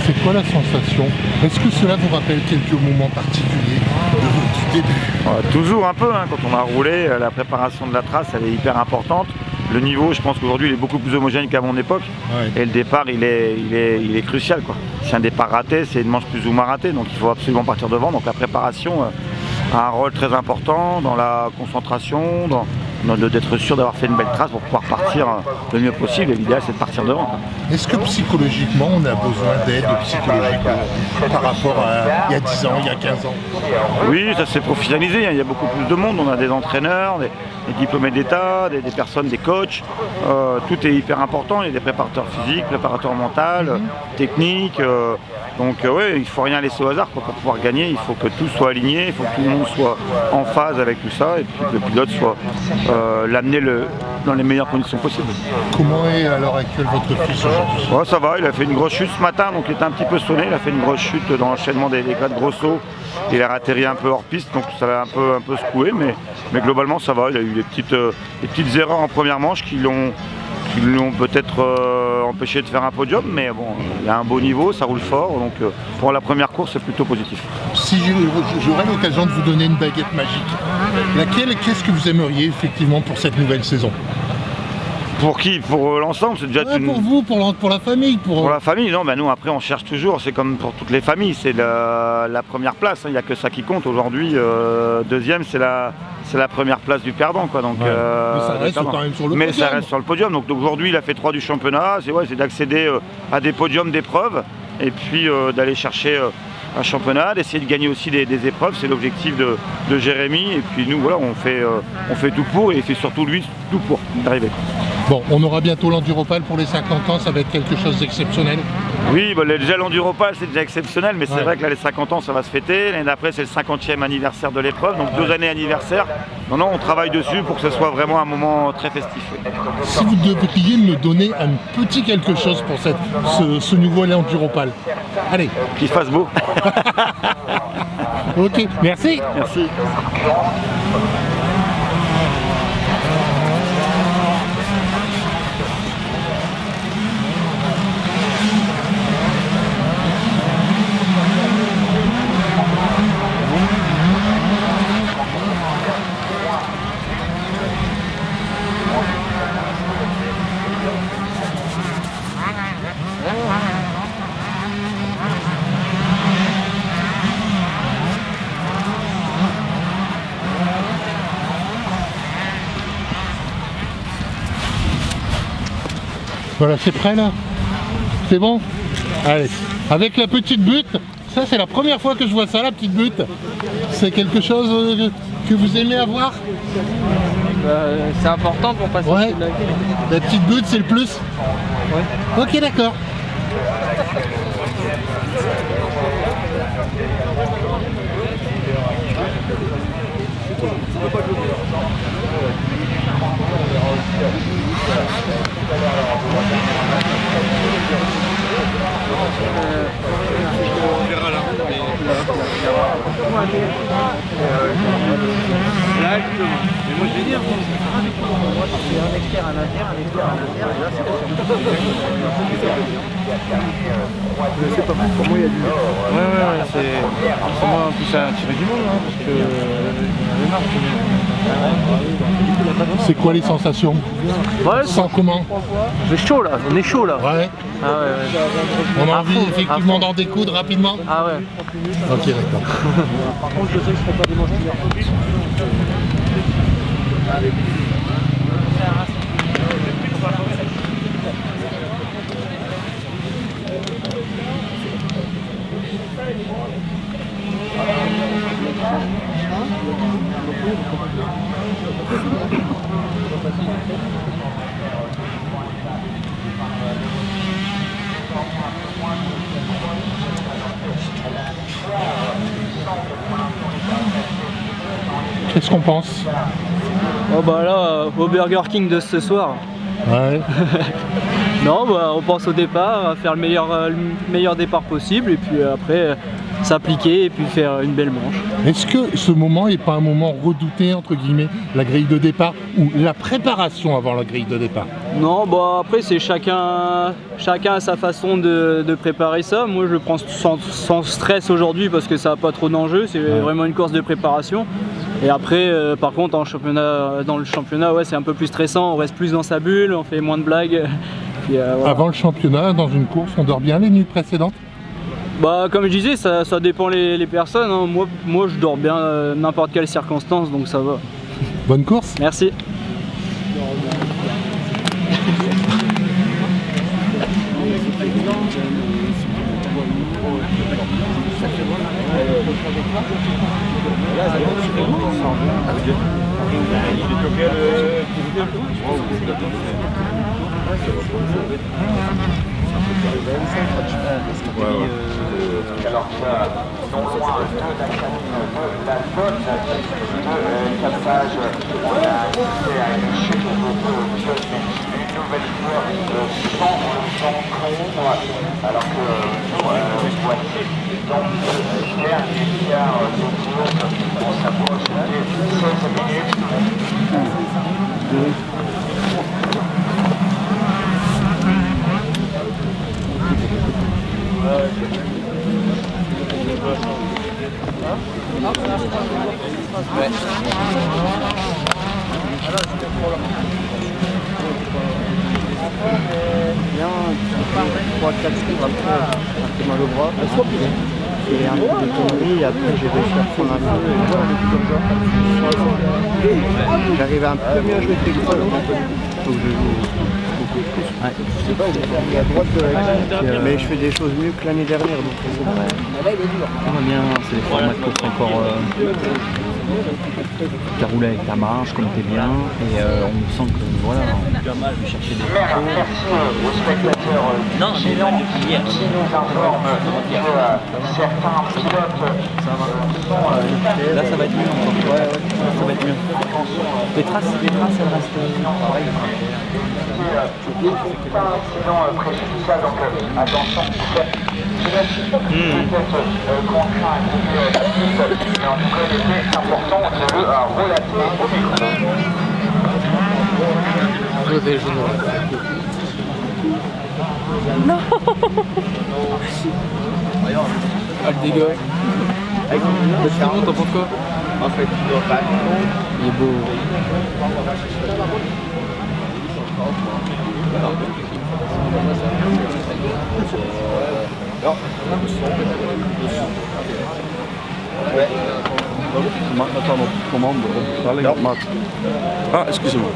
C'est quoi la sensation? Est-ce que cela vous rappelle quelques moments particuliers du début? Toujours un peu, hein, quand on a roulé, la préparation de la trace elle est hyper importante. Le niveau, je pense qu'aujourd'hui il est beaucoup plus homogène qu'à mon époque. Ouais. Et le départ il est crucial, quoi. Si un départ raté, c'est une manche plus ou moins ratée, donc il faut absolument partir devant. Donc la préparation a un rôle très important dans la concentration, dans d'être sûr d'avoir fait une belle trace pour pouvoir partir le mieux possible. Et l'idéal c'est de partir devant, quoi. Est-ce que psychologiquement on a besoin d'aide psychologique par rapport à il y a 10 ans, il y a 15 ans? Oui, ça s'est professionnalisé, hein. Il y a beaucoup plus de monde, on a des entraîneurs, des diplômés d'État, des personnes, des coachs, tout est hyper important, il y a des préparateurs physiques, préparateurs mentaux, techniques, donc ouais, il ne faut rien laisser au hasard, quoi. Pour pouvoir gagner, il faut que tout soit aligné, il faut que tout le monde soit en phase avec tout ça et puis que le pilote soit l'amener dans les meilleures conditions possibles. Comment est à l'heure actuelle votre fils aujourd'hui? Ouais, ça va, il a fait une grosse chute ce matin, donc il était un petit peu sonné, il a fait une grosse chute dans l'enchaînement des 4 gros sauts. Il a atterri un peu hors piste, donc ça l'a un peu secoué, mais globalement ça va. Il a eu des petites erreurs en première manche qui l'ont peut-être empêché de faire un podium, mais bon, il a un beau niveau, ça roule fort, donc pour la première course c'est plutôt positif. Si j'aurais l'occasion de vous donner une baguette magique, qu'est-ce que vous aimeriez effectivement pour cette nouvelle saison? Pour qui? Pour l'ensemble, c'est déjà Pour vous, pour la famille. Pour la famille, non, nous après on cherche toujours, c'est comme pour toutes les familles, c'est la première place, hein. Il n'y a que ça qui compte aujourd'hui. Deuxième, c'est la première place du perdant, quoi. Donc, mais ça reste quand même sur le podium. Ça reste sur le podium. Donc aujourd'hui il a fait 3 du championnat, c'est d'accéder à des podiums d'épreuves et puis d'aller chercher un championnat, d'essayer de gagner aussi des épreuves, c'est l'objectif de Jérémy. Et puis nous voilà, on fait tout pour, et il fait surtout lui tout pour arriver. Bon, on aura bientôt l'Enduropal pour les 50 ans, ça va être quelque chose d'exceptionnel. Oui, déjà l'Enduropal c'est déjà exceptionnel, mais c'est vrai que là les 50 ans ça va se fêter. L'année d'après c'est le 50e anniversaire de l'épreuve, donc 2 années anniversaire. Non, on travaille dessus pour que ce soit vraiment un moment très festif. Si vous devriez me donner un petit quelque chose pour ce nouveau Enduropal. Allez. Qu'il fasse beau. Ok, merci. Merci. Voilà, c'est prêt là? C'est bon? Allez, avec la petite butte, ça c'est la première fois que je vois ça, la petite butte. C'est quelque chose que vous aimez avoir? C'est important pour passer Ouais. de la vie. La petite butte c'est le plus? Ouais. Ok, d'accord. Là, justement. Mais moi je vais dire, moi c'est un expert à l'inter, et là c'est pas mal. Pour moi il y a du. Ouais, c'est moi en plus à tirer du monde, hein, parce que il y en avait marre. C'est quoi les sensations? Ouais, Sans comment? c'est chaud là, on est chaud là. Ouais. Ah ouais. On a À envie fond, effectivement à fond. d'en découdre rapidement? Ah ouais. Ok, d'accord. Par contre je sais que je ferai pas des manches hier. Qu'est-ce qu'on pense? Oh bah là, au Burger King de ce soir. Ouais. Non, bah, on pense au départ, à faire le meilleur départ possible et puis après s'appliquer et puis faire une belle manche. Est-ce que ce moment n'est pas un moment redouté, entre guillemets, la grille de départ ou la préparation avant la grille de départ? Non, bah après c'est chacun a sa façon de préparer ça. Moi je le prends sans stress aujourd'hui parce que ça n'a pas trop d'enjeu, c'est vraiment une course de préparation. Et après par contre dans le championnat ouais, c'est un peu plus stressant, on reste plus dans sa bulle, on fait moins de blagues. Puis, voilà. Avant le championnat, dans une course, on dort bien les nuits précédentes? Bah comme je disais, ça dépend les personnes, hein. Moi je dors bien n'importe quelle circonstance, donc ça va. Bonne course. Merci. Alors non loin de la cabine de la zone de captage, on a assisté à une chute de pilote, une nouvelle fois sans combre, alors que nous voici dans le dernier quart de course, on s'approche des 16 minutes. Bien, 3-4 tours après, j'ai fait mal au bras. Et un peu de conneries, et après j'ai réussi à prendre un peu, et voilà, depuis comme ça. J'arrive un peu mieux à jouer que les fois, donc je joue beaucoup plus. Ouais. Je sais pas, il est à droite de la mais je fais des choses mieux que l'année dernière, donc c'est vrai. On va bien, c'est des formats de course encore tu as roulé avec ta marche comme t'es bien et on sent que voilà, on chercher des Merci aux spectateurs qui nous informent que certains pilotes sont là ça va être mieux encore. Ouais, ça va être mieux. Les traces elles restent pareilles. pas un incident préjudiciable, donc attention. Peut-être contraint à quitter la piste, mais en tout cas il était important de le relater au micro. Non. Ah le dégât. C'est bon, t'en penses quoi? En fait, tu dois pas. Il est beau. Attends, commande. Ah, excusez-moi.